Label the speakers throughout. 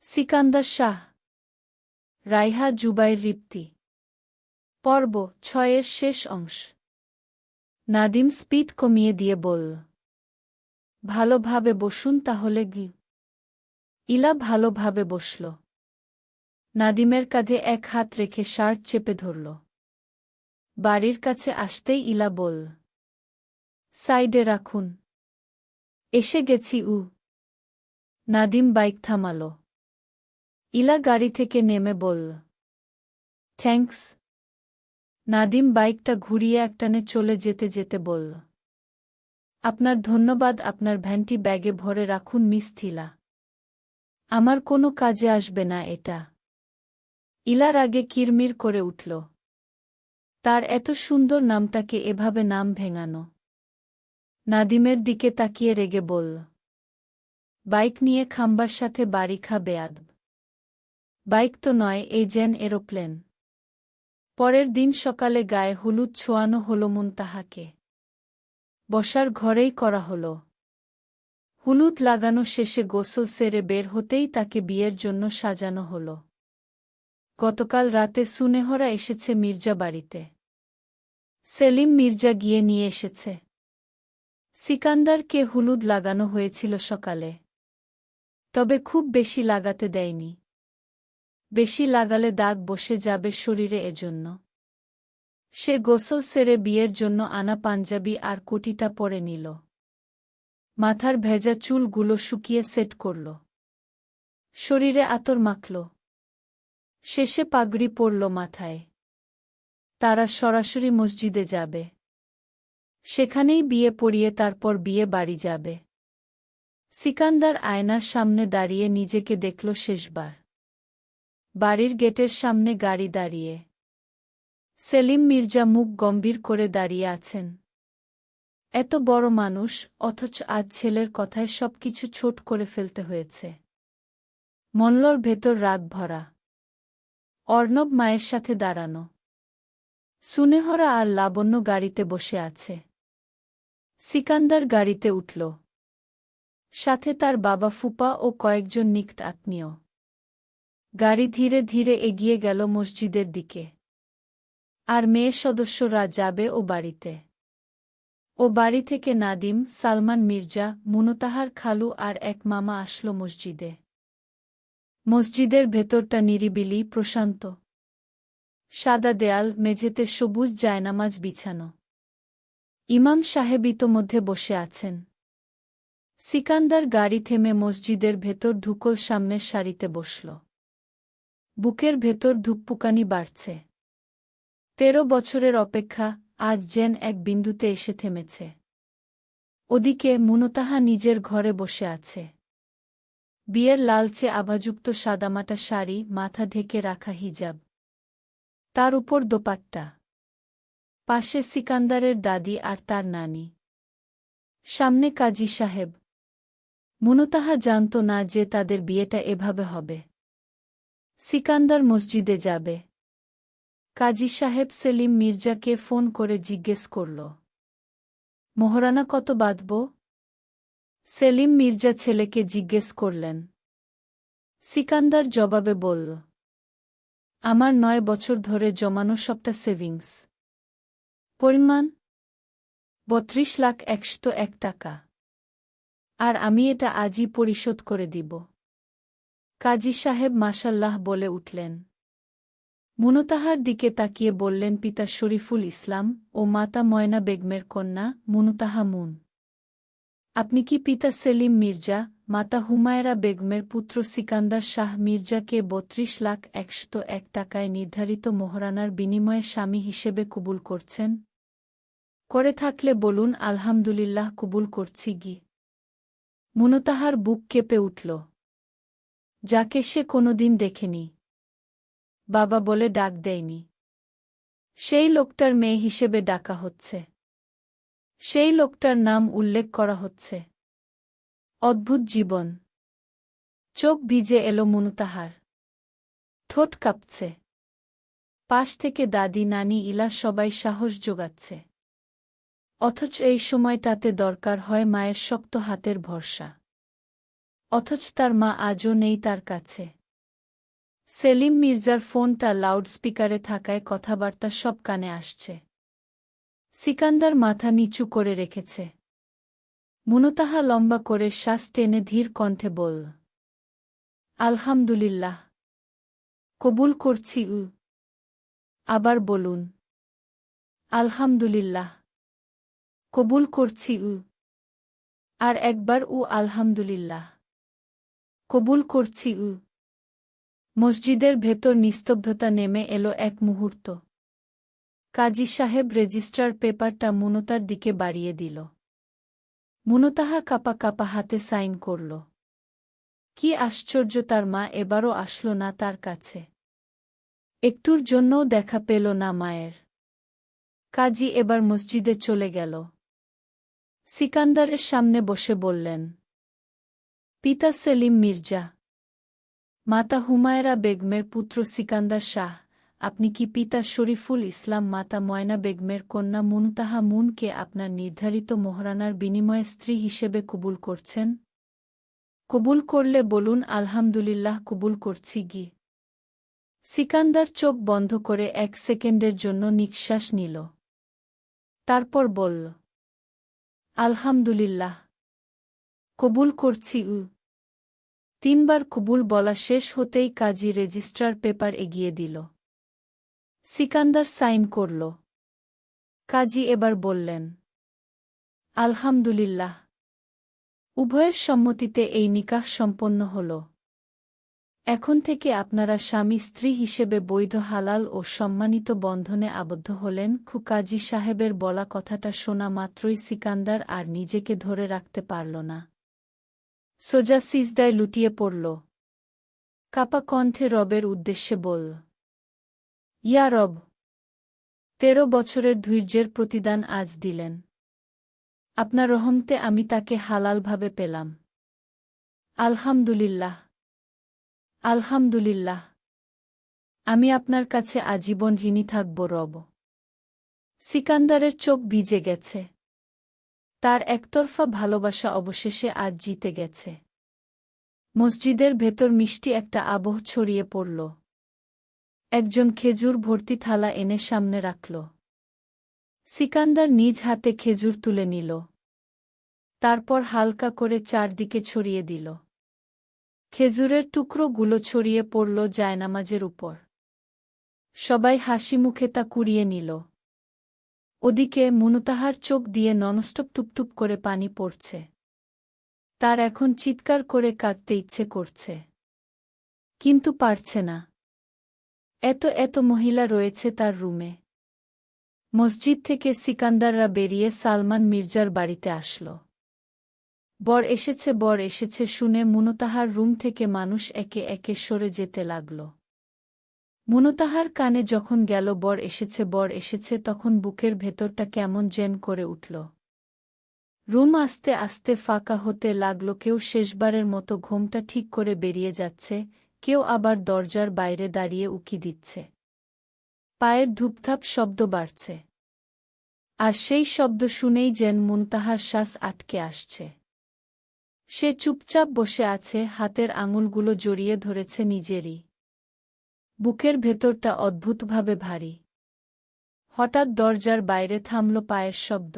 Speaker 1: সিকান্দার শাহ, রাইহা জুবাইর রিপ্তি। পর্ব ৬-এর শেষ অংশ। নাদিম স্পিড কমিয়ে দিয়ে বলল, ভালোভাবে বসুন তাহলে গি। ইলা ভালোভাবে বসল। নাদিমের কাঁধে এক হাত রেখে শার্ট চেপে ধরল। বাড়ির কাছে আসতেই ইলা বলল, সাইডে রাখুন। এসে গেছি। নাদিম বাইক থামাল। ইলা গাড়ি থেকে নেমে বলল, থ্যাঙ্কস। নাদিম বাইকটা ঘুরিয়ে একটানে চলে যেতে যেতে বলল, আপনার ধন্যবাদ। আপনার ভ্যানটি ব্যাগে ভরে রাখুন মিস থিলা। আমার কোনো কাজে আসবে না এটা। ইলার আগে কিরমির করে উঠল। তার এত সুন্দর নামটাকে এভাবে নাম ভেঙানো। নাদিমের দিকে তাকিয়ে রেগে বলল, বাইক নিয়ে খাম্বার সাথে বাড়ি খা বেয়াদব। বাইক তো নয়, এই যেন এরোপ্লেন। পরের দিন সকালে গায়ে হলুদ ছোঁয়ানো হল মুনতাহাকে। বসার ঘরেই করা হল। হলুদ লাগানো শেষে গোসল সেরে বের হতেই তাকে বিয়ের জন্য সাজানো হল। গতকাল রাতে সুনেহরা এসেছে মির্জা বাড়িতে। সেলিম মির্জা গিয়ে নিয়ে এসেছে। সিকান্দারকে হলুদ লাগানো হয়েছিল সকালে, তবে খুব বেশি লাগাতে দেয়নি। বেশি লাগালে দাগ বসে যাবে শরীরে, এজন্য সে গোসল সেরে বিয়ের জন্য আনা পাঞ্জাবি আর কোটিটা পরে নিল। মাথার ভেজা চুলগুলো শুকিয়ে সেট করল। শরীরে আতর মাখল। শেষে পাগড়ি পরল মাথায়। তারা সরাসরি মসজিদে যাবে। সেখানেই বিয়ে পড়িয়ে তারপর বিয়ে বাড়ি যাবে। সিকান্দার আয়নার সামনে দাঁড়িয়ে নিজেকে দেখল শেষবার। বাড়ির গেটের সামনে গাড়ি দাঁড়িয়ে। সেলিম মির্জা মুখ গম্ভীর করে দাঁড়িয়ে আছেন। এত বড় মানুষ, অথচ আজ ছেলের কথায় সবকিছু ছোট করে ফেলতে হয়েছে। মনলর ভেতর রাগ ভরা। অর্ণব মায়ের সাথে দাঁড়ানো। সুনেহরা আর লাবণ্য গাড়িতে বসে আছে। সিকান্দার গাড়িতে উঠল। সাথে তার বাবা, ফুপা ও কয়েকজন নিকট আত্মীয়। গাড়ি ধীরে ধীরে এগিয়ে গেল মসজিদের দিকে। আর মেয়ে সদস্যরা যাবে ও বাড়িতে। ও বাড়ি থেকে নাদিম, সালমান মির্জা, মুনতাহার খালু আর এক মামা আসলো মসজিদে। মসজিদের ভেতরটা নিরিবিলি, প্রশান্ত। সাদা দেয়াল, মেঝেতে সবুজ জায়নামাজ বিছানো। ইমাম সাহেব ইতোমধ্যে বসে আছেন। সিকান্দার গাড়ি থেমে মসজিদের ভেতর ঢুকল, সামনের সারিতে বসল। বুকের ভেতর ধুকপুকানি বাড়ছে। ১৩ বছরের অপেক্ষা আজ যেন এক বিন্দুতে এসে থেমেছে। ওদিকে মুনতাহা নিজের ঘরে বসে আছে। বিয়ের লালচে আভাযুক্ত সাদামাটা শাড়ি, মাথা ঢেকে রাখা হিজাব, তার উপর দোপাট্টা। পাশে সিকান্দারের দাদি আর তার নানি। সামনে কাজী সাহেব। মুনতাহা জানত না যে তাদের বিয়েটা এভাবে হবে। সিকান্দার মসজিদে যাবে। কাজী সাহেব সেলিম মির্জাকে ফোন করে জিজ্ঞেস করল, মোহরানা কত বাঁধব? সেলিম মির্জা ছেলেকে জিজ্ঞেস করলেন। সিকান্দার জবাবে বলল, আমার ৯ বছর ধরে জমানো সবটা সেভিংস। পরিমাণ ৩২,১০১ টাকা। আর আমি এটা আজই পরিশোধ করে দিব। কাজী সাহেব মাশাল্লাহ বলে উঠলেন। মুনতাহার দিকে তাকিয়ে বললেন, পিতা শরীফুল ইসলাম ও মাতা ময়না বেগমের কন্যা মুনতাহা মুন। আপনি কি পিতা সেলিম মির্জা, মাতা হুমায়রা বেগমের পুত্র সিকান্দার শাহ মির্জাকে ৩২,১০১ টাকায় নির্ধারিত মোহরানার বিনিময়ে স্বামী হিসেবে কবুল করছেন? করে থাকলে বলুন, আলহামদুলিল্লাহ, কবুল করছি গি। মুনতাহার বুক কেঁপে উঠল। যাকে সে কোনোদিন দেখেনি, বাবা বলে ডাক দেয়নি, সেই লোকটার মেয়ে হিসেবে ডাকা হচ্ছে। সেই লোকটার নাম উল্লেখ করা হচ্ছে। অদ্ভুত জীবন। চোখ ভিজে এলো মুনতাহার। ঠোঁট কাঁপছে। পাশ থেকে দাদি, নানি, ইলা সবাই সাহস জোগাচ্ছে। অথচ এই সময়টাতে দরকার হয় মায়ের শক্ত হাতের ভরসা। অথচ তার মা আজও নেই তার কাছে। সেলিম মির্জার ফোনটা লাউডস্পিকারে থাকায় কথাবার্তা সব কানে আসছে। সিকান্দার মাথা নিচু করে রেখেছে। মুনতাহা লম্বা করে শ্বাস টেনে ধীর কণ্ঠে বলল, আলহামদুলিল্লাহ। কবুল করছি। আবার বলুন। আলহামদুলিল্লাহ। কবুল করছি। আর একবার আলহামদুলিল্লাহ। কবুল করছি। মসজিদের ভেতর নিস্তব্ধতা নেমে এলো এক মুহূর্ত। কাজী সাহেব রেজিস্ট্রার পেপারটা মুনতার দিকে বাড়িয়ে দিল। মুনতাহা কাপা কাপা হাতে সাইন করল। কি আশ্চর্য, তার মা এবারও আসল না তার কাছে। একটুর জন্যও দেখা পেল না মায়ের। কাজী এবার মসজিদে চলে গেল। সিকান্দারের সামনে বসে বললেন, পিতা সেলিম মির্জা, মাতা হুমায়রা বেগমের পুত্র সিকান্দার শাহ, আপনি কি পিতা শরীফুল ইসলাম মাতা ময়না বেগমের কন্যা মুনতাহা মুনকে আপনার নির্ধারিত মোহরানার বিনিময়ে স্ত্রী হিসেবে কবুল করছেন? কবুল করলে বলুন আলহামদুলিল্লাহ। কবুল করছি। সিকান্দার চোখ বন্ধ করে 1 সেকেন্ডের জন্য নিঃশ্বাস নিল। তারপর বলল, আলহামদুলিল্লাহ। কবুল করছি। 3 বার কবুল বলা শেষ হতেই কাজী রেজিস্ট্রার পেপার এগিয়ে দিল। সিকান্দার সাইন করল। কাজী এবার বললেন, আলহামদুলিল্লাহ। উভয়ের সম্মতিতে এই নিকাহ সম্পন্ন হল। এখন থেকে আপনারা স্বামী স্ত্রী হিসেবে বৈধ, হালাল ও সম্মানিত বন্ধনে আবদ্ধ হলেন। কাজী সাহেবের বলা কথাটা শোনা মাত্রই সিকান্দার আর নিজেকে ধরে রাখতে পারল না। সোজা সিজদায় লুটিয়ে পড়ল। কাপা কণ্ঠে রবের উদ্দেশ্যে বলল, ইয়া রব, 13 বছরের ধৈর্যের প্রতিদান আজ দিলেন। আপনার রহমতে আমি তাকে হালালভাবে পেলাম। আলহামদুলিল্লাহ। আলহামদুলিল্লাহ। আমি আপনার কাছে আজীবন ঋণী থাকব রব। সিকান্দারের চোখ ভিজে গেছে। তার একতরফা ভালোবাসা অবশেষে আজ জিতে গেছে। মসজিদের ভেতর মিষ্টি একটা আবহ ছড়িয়ে পড়ল। একজন খেজুর ভর্তি থালা এনে সামনে রাখল। সিকান্দার নিজ হাতে খেজুর তুলে নিল। তারপর হালকা করে চারদিকে ছড়িয়ে দিল। খেজুরের টুকরোগুলো ছড়িয়ে পড়ল জায়নামাজের উপর। সবাই হাসি মুখে তা কুড়িয়ে নিল। ওদিকে মুনতাহার চোখ দিয়ে ননস্টপ টুপটুপ করে পানি পড়ছে। তার এখন চিৎকার করে কাঁদতে ইচ্ছে করছে, কিন্তু পারছে না। এত মহিলা রয়েছে তার রুমে। মসজিদ থেকে সিকান্দাররা বেরিয়ে সালমান মির্জার বাড়িতে আসল। বর এসেছে, বর এসেছে শুনে মুনতাহার রুম থেকে মানুষ একে একে সরে যেতে লাগল। মুনতাহার কানে যখন গেল বর এসেছে, বর এসেছে, তখন বুকের ভেতরটা কেমন যেন করে উঠল। রুম আস্তে আস্তে ফাঁকা হতে লাগল। কেউ শেষবারের মতো ঘোমটা ঠিক করে বেরিয়ে যাচ্ছে, কেউ আবার দরজার বাইরে দাঁড়িয়ে উকি দিচ্ছে। পায়ের ধূপধাপ শব্দ বাড়ছে। আর সেই শব্দ শুনেই যেন মুনতাহার শ্বাস আটকে আসছে। সে চুপচাপ বসে আছে, হাতের আঙুলগুলো জড়িয়ে ধরেছে নিজেরই। বুকের ভেতরটা অদ্ভুতভাবে ভারী। হঠাৎ দরজার বাইরে থামল পায়ের শব্দ।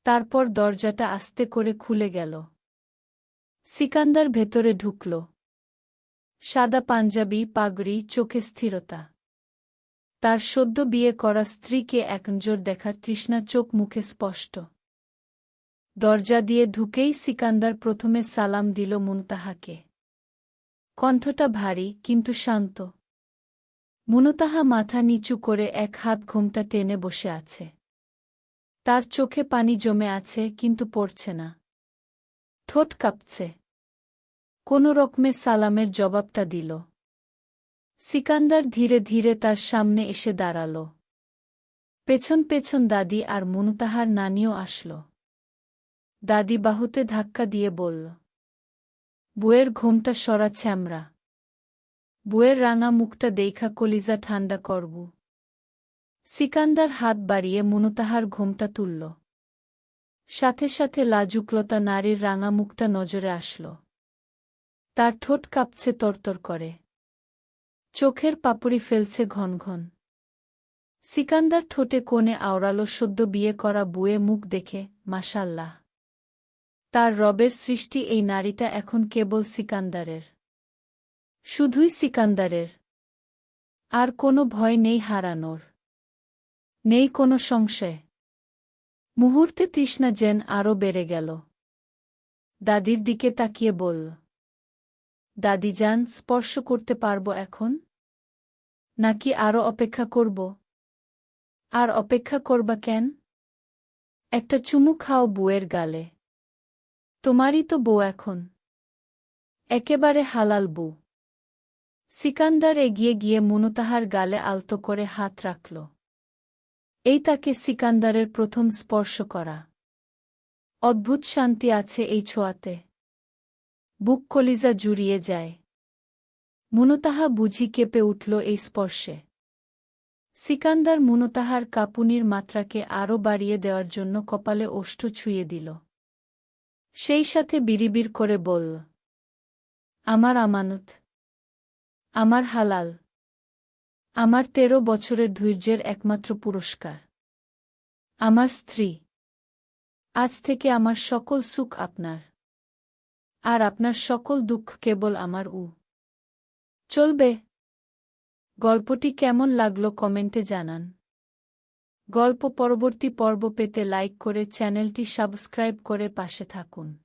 Speaker 1: তারপর দরজাটা আস্তে করে খুলে গেল। সিকান্দার ভেতরে ঢুকল। সাদা পাঞ্জাবি, পাগড়ি, চোখে স্থিরতা। তার সদ্য বিয়ে করা স্ত্রীকে একনজর দেখার তৃষ্ণা চোখ মুখে স্পষ্ট। দরজা দিয়ে ঢুকেই সিকান্দার প্রথমে সালাম দিল মুনতাহাকে। কণ্ঠটা ভারী কিন্তু শান্ত। মুনতাহা মাথা নিচু করে এক হাত ঘোমটা টেনে বসে আছে। তার চোখে পানি জমে আছে কিন্তু পড়ছে না। ঠোঁট কাঁপছে। কোনো রকমে সালামের জবাবটা দিল। সিকান্দার ধীরে ধীরে তার সামনে এসে দাঁড়াল। পেছন পেছন দাদি আর মুনতাহার নানিও আসল। দাদি বাহুতে ধাক্কা দিয়ে বলল, বুয়ের ঘোমটা সরা ছ্যামরা। বুয়ের রাঙা মুখটা দেইখা কলিজা ঠান্ডা করবু। সিকান্দার হাত বাড়িয়ে মুনতাহার ঘোমটা তুলল। সাথে সাথে লাজুকলতা নারীর রাঙা মুখটা নজরে আসল। তার ঠোঁট কাঁপছে তরতর করে। চোখের পাপড়ি ফেলছে ঘন ঘন। সিকান্দার ঠোঁটে কোণে আওড়ালো সদ্য বিয়ে করা বুয়ে মুখ দেখে, মাশাল্লাহ। তার রবের সৃষ্টি এই নারীটা এখন কেবল সিকান্দারের। শুধুই সিকান্দারের। আর কোনো ভয় নেই হারানোর। নেই কোনো সংশয়। মুহূর্তে তৃষ্ণা যেন আরও বেড়ে গেল। দাদির দিকে তাকিয়ে বলল, দাদিজান, স্পর্শ করতে পারব এখন? নাকি আরও অপেক্ষা করব? আর অপেক্ষা করবা কেন? একটা চুমু খাও বউয়ের গালে। তোমারই তো বউ এখন। একেবারে হালাল বউ। সিকান্দার এগিয়ে গিয়ে মুনতাহার গালে আলতো করে হাত রাখল। এই তাকে সিকান্দারের প্রথম স্পর্শ করা। অদ্ভুত শান্তি আছে এই ছোঁয়াতে। বুক কলিজা জুড়িয়ে যায়। মুনতাহা বুঝি কেঁপে উঠল এই স্পর্শে। সিকান্দার মুনতাহার কাঁপুনির মাত্রাকে আরও বাড়িয়ে দেওয়ার জন্য কপালে ওষ্ঠ ছুঁয়ে দিল। সেই সাথে বিড়িবিড় করে বলল, আমার আমানত। আমার হালাল। আমার 13 বছরের ধৈর্যের একমাত্র পুরস্কার। আমার স্ত্রী। আজ থেকে আমার সকল সুখ আপনার। আর আপনার সকল দুঃখ কেবল আমার। চলবে? গল্পটি কেমন লাগলো কমেন্টে জানান। গল্প পরবর্তী পর্ব পেতে লাইক করে চ্যানেলটি সাবস্ক্রাইব করে পাশে থাকুন।